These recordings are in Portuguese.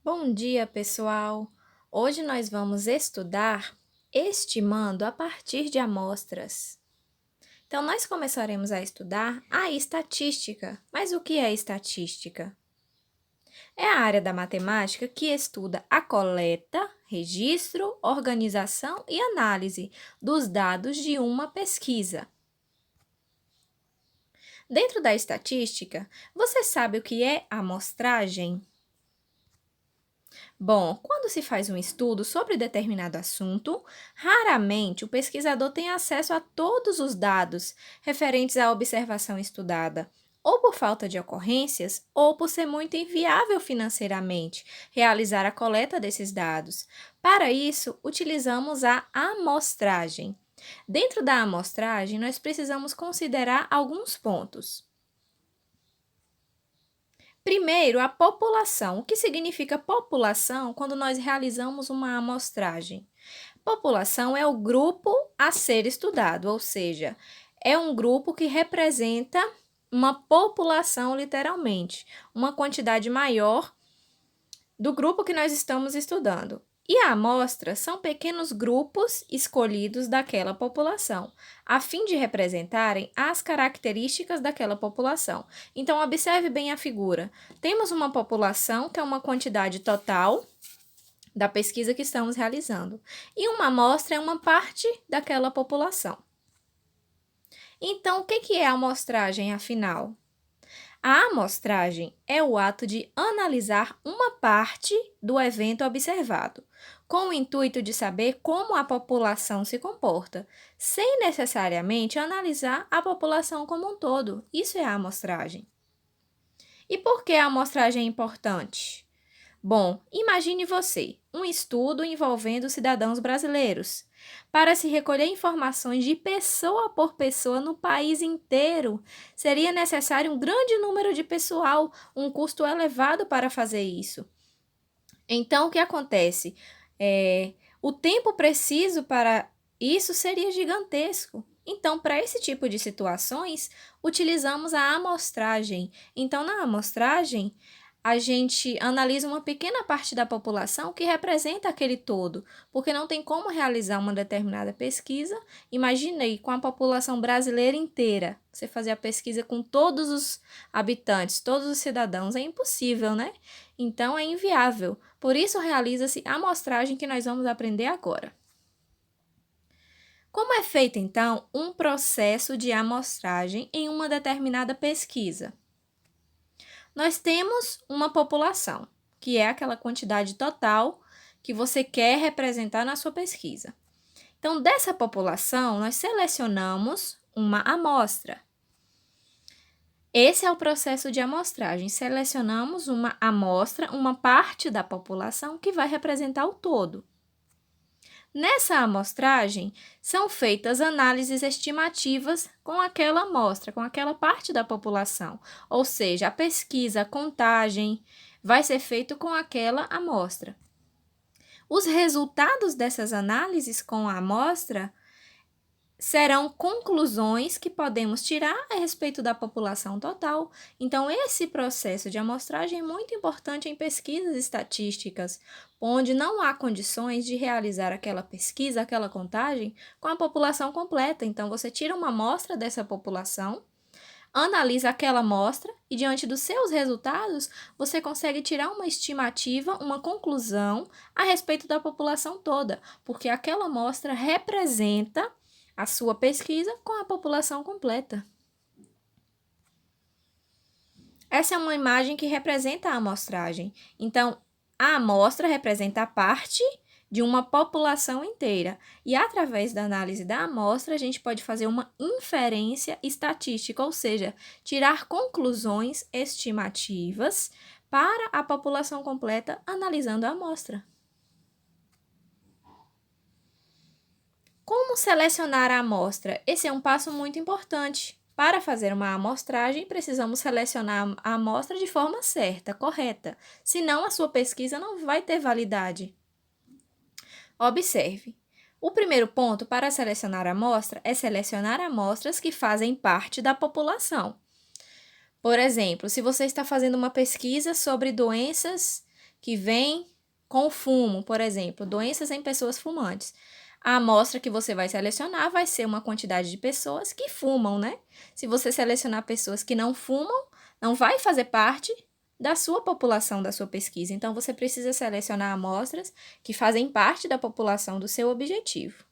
Bom dia, pessoal! Hoje nós vamos estudar estimando a partir de amostras. Então, nós começaremos a estudar a estatística. Mas o que é estatística? É a área da matemática que estuda a coleta, registro, organização e análise dos dados de uma pesquisa. Dentro da estatística, você sabe o que é amostragem? Bom, quando se faz um estudo sobre determinado assunto, raramente o pesquisador tem acesso a todos os dados referentes à observação estudada, ou por falta de ocorrências, ou por ser muito inviável financeiramente realizar a coleta desses dados. Para isso, utilizamos a amostragem. Dentro da amostragem, nós precisamos considerar alguns pontos. Primeiro, a população. O que significa população quando nós realizamos uma amostragem? População é o grupo a ser estudado, ou seja, é um grupo que representa uma população, literalmente, uma quantidade maior do grupo que nós estamos estudando. E a amostra são pequenos grupos escolhidos daquela população, a fim de representarem as características daquela população. Então, observe bem a figura. Temos uma população, que é uma quantidade total da pesquisa que estamos realizando, e uma amostra é uma parte daquela população. Então, o que é a amostragem, afinal? A amostragem é o ato de analisar uma parte do evento observado, com o intuito de saber como a população se comporta, sem necessariamente analisar a população como um todo. Isso é a amostragem. E por que a amostragem é importante? Bom, imagine você, um estudo envolvendo cidadãos brasileiros. Para se recolher informações de pessoa por pessoa no país inteiro, seria necessário um grande número de pessoal, um custo elevado para fazer isso. Então, o que acontece? O tempo preciso para isso seria gigantesco. Então, para esse tipo de situações, utilizamos a amostragem. Então, na amostragem, a gente analisa uma pequena parte da população que representa aquele todo, porque não tem como realizar uma determinada pesquisa. Imaginei com a população brasileira inteira, você fazer a pesquisa com todos os habitantes, todos os cidadãos, é impossível, né? Então, é inviável. Por isso, realiza-se a amostragem que nós vamos aprender agora. Como é feito, então, um processo de amostragem em uma determinada pesquisa? Nós temos uma população, que é aquela quantidade total que você quer representar na sua pesquisa. Então, dessa população, nós selecionamos uma amostra. Esse é o processo de amostragem. Selecionamos uma amostra, uma parte da população que vai representar o todo. Nessa amostragem, são feitas análises estimativas com aquela amostra, com aquela parte da população. Ou seja, a pesquisa, a contagem, vai ser feito com aquela amostra. Os resultados dessas análises com a amostra serão conclusões que podemos tirar a respeito da população total. Então, esse processo de amostragem é muito importante em pesquisas estatísticas, onde não há condições de realizar aquela pesquisa, aquela contagem com a população completa. Então, você tira uma amostra dessa população, analisa aquela amostra e, diante dos seus resultados, você consegue tirar uma estimativa, uma conclusão a respeito da população toda, porque aquela amostra representa a sua pesquisa com a população completa. Essa é uma imagem que representa a amostragem. Então, a amostra representa a parte de uma população inteira. E, através da análise da amostra, a gente pode fazer uma inferência estatística, ou seja, tirar conclusões estimativas para a população completa analisando a amostra. Como selecionar a amostra? Esse é um passo muito importante. Para fazer uma amostragem, precisamos selecionar a amostra de forma certa, correta. Senão, a sua pesquisa não vai ter validade. Observe. O primeiro ponto para selecionar a amostra é selecionar amostras que fazem parte da população. Por exemplo, se você está fazendo uma pesquisa sobre doenças que vem com fumo, por exemplo, doenças em pessoas fumantes. A amostra que você vai selecionar vai ser uma quantidade de pessoas que fumam, né? Se você selecionar pessoas que não fumam, não vai fazer parte da sua população, da sua pesquisa. Então, você precisa selecionar amostras que fazem parte da população do seu objetivo.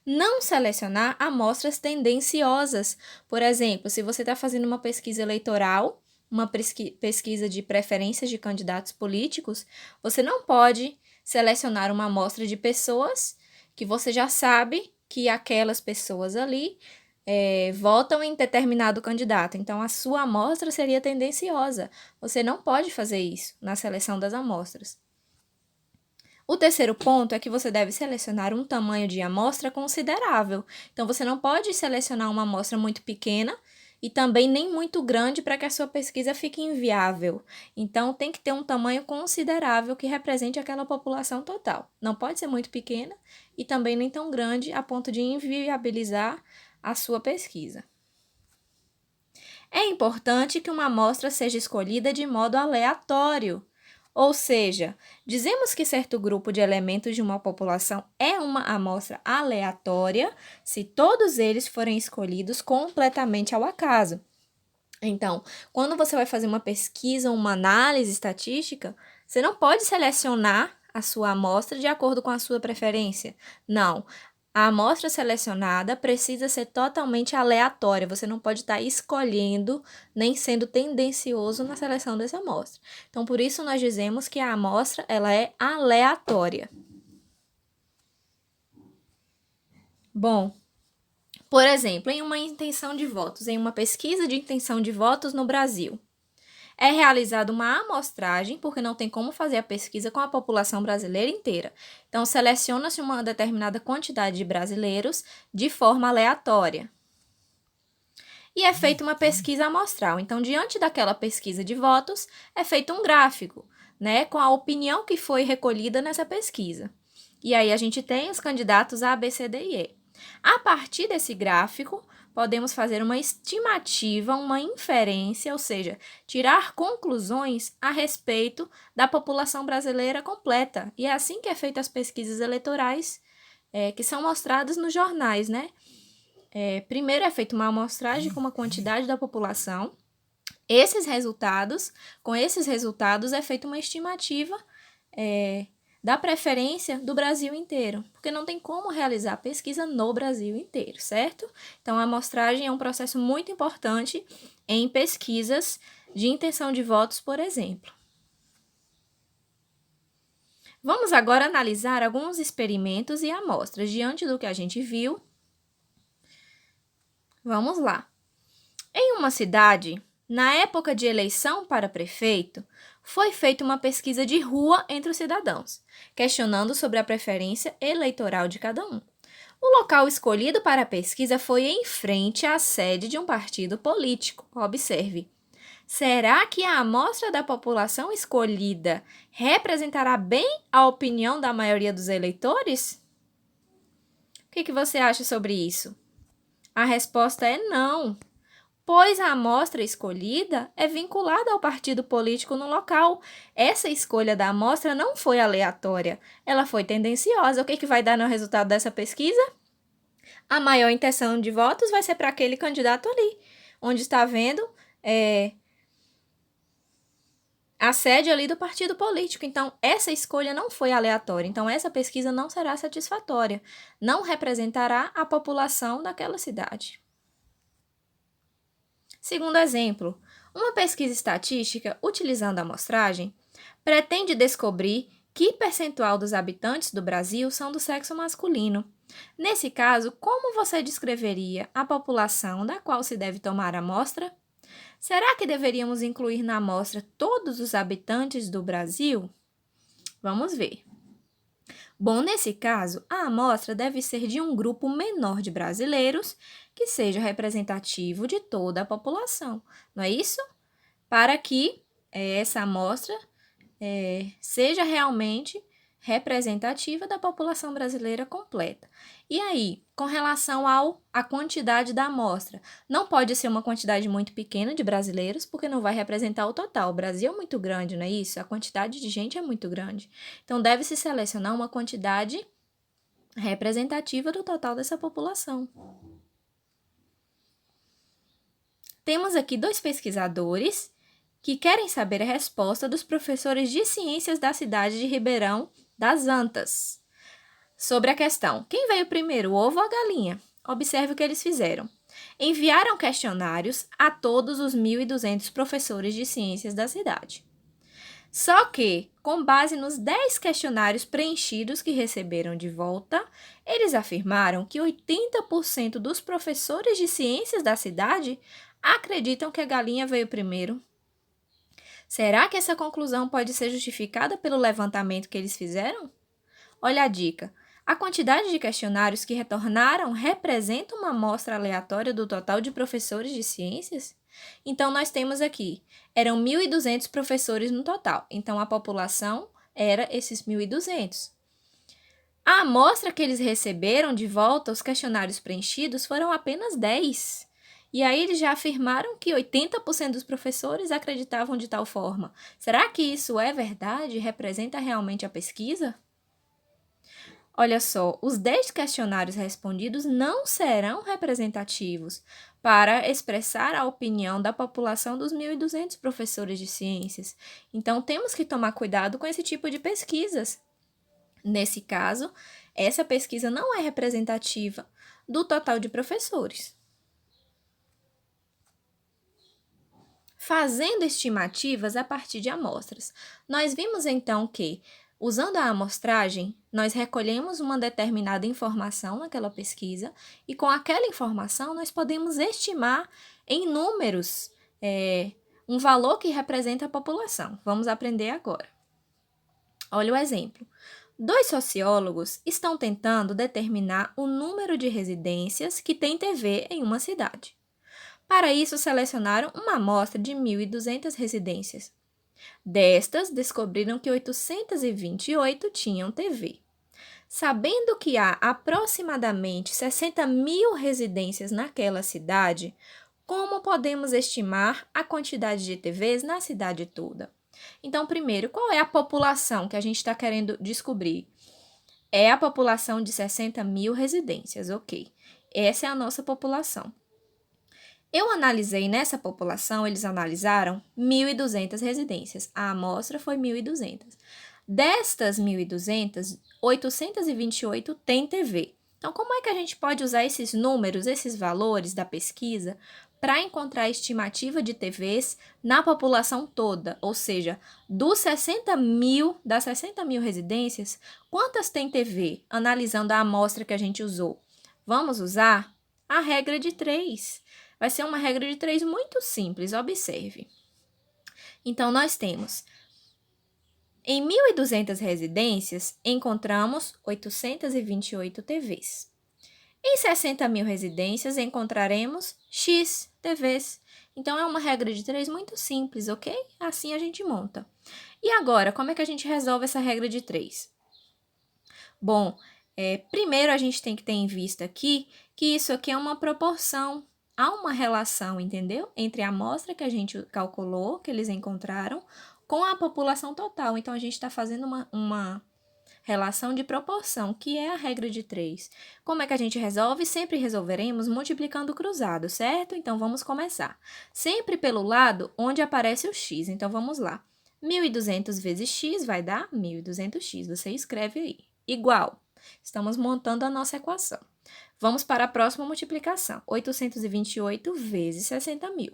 Não selecionar amostras tendenciosas. Por exemplo, se você está fazendo uma pesquisa eleitoral, uma pesquisa de preferências de candidatos políticos, você não pode selecionar uma amostra de pessoas que você já sabe que aquelas pessoas ali votam em determinado candidato. Então, a sua amostra seria tendenciosa. Você não pode fazer isso na seleção das amostras. O terceiro ponto é que você deve selecionar um tamanho de amostra considerável. Então, você não pode selecionar uma amostra muito pequena e também nem muito grande para que a sua pesquisa fique inviável. Então, tem que ter um tamanho considerável que represente aquela população total. Não pode ser muito pequena e também nem tão grande a ponto de inviabilizar a sua pesquisa. É importante que uma amostra seja escolhida de modo aleatório. Ou seja, dizemos que certo grupo de elementos de uma população é uma amostra aleatória se todos eles forem escolhidos completamente ao acaso. Então, quando você vai fazer uma pesquisa, uma análise estatística, você não pode selecionar a sua amostra de acordo com a sua preferência. Não. A amostra selecionada precisa ser totalmente aleatória. Você não pode estar escolhendo nem sendo tendencioso na seleção dessa amostra. Então, por isso nós dizemos que a amostra ela é aleatória. Bom, por exemplo, em uma intenção de votos, em uma pesquisa de intenção de votos no Brasil, é realizada uma amostragem, porque não tem como fazer a pesquisa com a população brasileira inteira. Então, seleciona-se uma determinada quantidade de brasileiros de forma aleatória. E é feita uma pesquisa amostral. Então, diante daquela pesquisa de votos, é feito um gráfico, né, com a opinião que foi recolhida nessa pesquisa. E aí a gente tem os candidatos A, B, C, D e E. A partir desse gráfico, podemos fazer uma estimativa, uma inferência, ou seja, tirar conclusões a respeito da população brasileira completa. E é assim que é feita as pesquisas eleitorais, que são mostradas nos jornais, né? Primeiro é feita uma amostragem com uma quantidade da população. Com esses resultados é feita uma estimativa da preferência do Brasil inteiro, porque não tem como realizar pesquisa no Brasil inteiro, certo? Então, a amostragem é um processo muito importante em pesquisas de intenção de votos, por exemplo. Vamos agora analisar alguns experimentos e amostras. Diante do que a gente viu, vamos lá. Em uma cidade, na época de eleição para prefeito, foi feita uma pesquisa de rua entre os cidadãos, questionando sobre a preferência eleitoral de cada um. O local escolhido para a pesquisa foi em frente à sede de um partido político. Observe. Será que a amostra da população escolhida representará bem a opinião da maioria dos eleitores? O que você acha sobre isso? A resposta é não, pois a amostra escolhida é vinculada ao partido político no local. Essa escolha da amostra não foi aleatória, ela foi tendenciosa. O que vai dar no resultado dessa pesquisa? A maior intenção de votos vai ser para aquele candidato ali, onde está vendo a sede ali do partido político. Então, essa escolha não foi aleatória. Então, essa pesquisa não será satisfatória, não representará a população daquela cidade. Segundo exemplo, uma pesquisa estatística utilizando a amostragem pretende descobrir que percentual dos habitantes do Brasil são do sexo masculino. Nesse caso, como você descreveria a população da qual se deve tomar a amostra? Será que deveríamos incluir na amostra todos os habitantes do Brasil? Vamos ver. Bom, nesse caso, a amostra deve ser de um grupo menor de brasileiros que seja representativo de toda a população, não é isso? Para que essa amostra seja realmente representativa da população brasileira completa. E aí, com relação à quantidade da amostra, não pode ser uma quantidade muito pequena de brasileiros, porque não vai representar o total. O Brasil é muito grande, não é isso? A quantidade de gente é muito grande. Então, deve-se selecionar uma quantidade representativa do total dessa população. Temos aqui 2 pesquisadores que querem saber a resposta dos professores de ciências da cidade de Ribeirão das Antas sobre a questão: quem veio primeiro, o ovo ou a galinha? Observe o que eles fizeram. Enviaram questionários a todos os 1.200 professores de ciências da cidade. Só que, com base nos 10 questionários preenchidos que receberam de volta, eles afirmaram que 80% dos professores de ciências da cidade acreditam que a galinha veio primeiro. Será que essa conclusão pode ser justificada pelo levantamento que eles fizeram? Olha a dica. A quantidade de questionários que retornaram representa uma amostra aleatória do total de professores de ciências? Então, nós temos aqui, eram 1.200 professores no total. Então, a população era esses 1.200. A amostra que eles receberam de volta, os questionários preenchidos, foram apenas 10. E aí eles já afirmaram que 80% dos professores acreditavam de tal forma. Será que isso é verdade? Representa realmente a pesquisa? Olha só, os 10 questionários respondidos não serão representativos para expressar a opinião da população dos 1.200 professores de ciências. Então, temos que tomar cuidado com esse tipo de pesquisas. Nesse caso, essa pesquisa não é representativa do total de professores. Fazendo estimativas a partir de amostras, nós vimos então que, usando a amostragem, nós recolhemos uma determinada informação naquela pesquisa e com aquela informação nós podemos estimar em números um valor que representa a população. Vamos aprender agora. Olha o exemplo. 2 sociólogos estão tentando determinar o número de residências que tem TV em uma cidade. Para isso, selecionaram uma amostra de 1.200 residências. Destas, descobriram que 828 tinham TV. Sabendo que há aproximadamente 60.000 residências naquela cidade, como podemos estimar a quantidade de TVs na cidade toda? Então, primeiro, qual é a população que a gente está querendo descobrir? É a população de 60.000 residências, ok. Essa é a nossa população. Eu analisei nessa população, eles analisaram 1.200 residências. A amostra foi 1.200. Destas 1.200, 828 têm TV. Então, como é que a gente pode usar esses números, esses valores da pesquisa para encontrar a estimativa de TVs na população toda? Ou seja, das 60.000 residências, quantas têm TV? Analisando a amostra que a gente usou. Vamos usar a regra de 3. Vai ser uma regra de 3 muito simples, observe. Então, nós temos, em 1.200 residências, encontramos 828 TVs. Em 60.000 residências, encontraremos X TVs. Então, é uma regra de 3 muito simples, ok? Assim a gente monta. E agora, como é que a gente resolve essa regra de 3? Bom, primeiro a gente tem que ter em vista aqui que isso aqui é uma proporção. Há uma relação, entendeu? Entre a amostra que a gente calculou, que eles encontraram, com a população total. Então, a gente está fazendo uma relação de proporção, que é a regra de 3. Como é que a gente resolve? Sempre resolveremos multiplicando cruzado, certo? Então, vamos começar. Sempre pelo lado onde aparece o x. Então, vamos lá. 1.200 vezes x vai dar 1.200x. Você escreve aí. Igual. Estamos montando a nossa equação. Vamos para a próxima multiplicação. 828 vezes 60.000.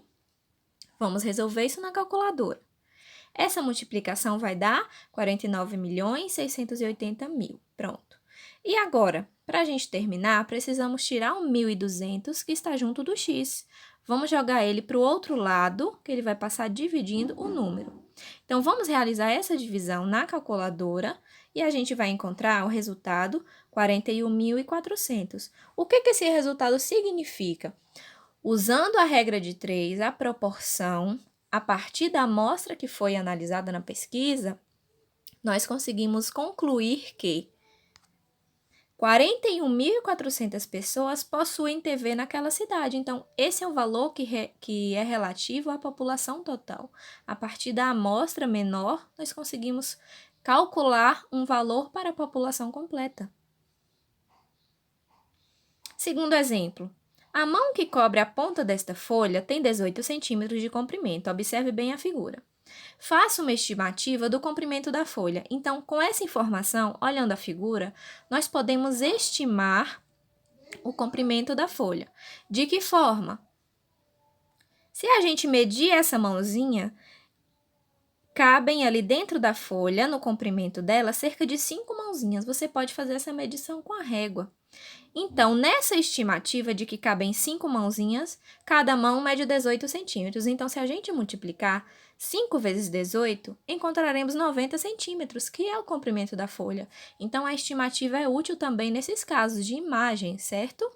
Vamos resolver isso na calculadora. Essa multiplicação vai dar 49.680.000. Pronto. E agora, para a gente terminar, precisamos tirar o 1.200 que está junto do x. Vamos jogar ele para o outro lado, que ele vai passar dividindo o número. Então, vamos realizar essa divisão na calculadora e a gente vai encontrar o resultado 41.400. O que esse resultado significa? Usando a regra de 3, a proporção, a partir da amostra que foi analisada na pesquisa, nós conseguimos concluir que 41.400 pessoas possuem TV naquela cidade. Então, esse é o valor que é relativo à população total. A partir da amostra menor, nós conseguimos calcular um valor para a população completa. Segundo exemplo, a mão que cobre a ponta desta folha tem 18 centímetros de comprimento. Observe bem a figura. Faça uma estimativa do comprimento da folha. Então, com essa informação, olhando a figura, nós podemos estimar o comprimento da folha. De que forma? Se a gente medir essa mãozinha, cabem ali dentro da folha, no comprimento dela, cerca de 5 mãozinhas. Você pode fazer essa medição com a régua. Então, nessa estimativa de que cabem 5 mãozinhas, cada mão mede 18 centímetros. Então, se a gente multiplicar 5 vezes 18, encontraremos 90 centímetros, que é o comprimento da folha. Então, a estimativa é útil também nesses casos de imagem, certo?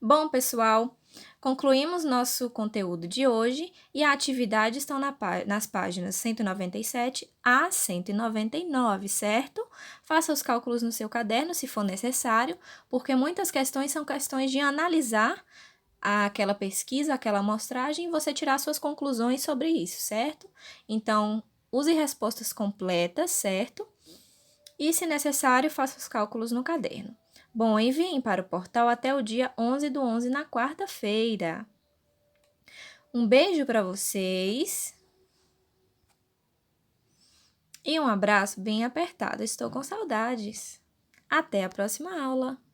Bom, pessoal, concluímos nosso conteúdo de hoje e a atividade estão nas páginas 197 a 199, certo? Faça os cálculos no seu caderno, se for necessário, porque muitas questões são questões de analisar aquela pesquisa, aquela amostragem e você tirar suas conclusões sobre isso, certo? Então, use respostas completas, certo? E, se necessário, faça os cálculos no caderno. Bom, enviem para o portal até o dia 11/11, na quarta-feira. Um beijo para vocês e um abraço bem apertado. Estou com saudades. Até a próxima aula!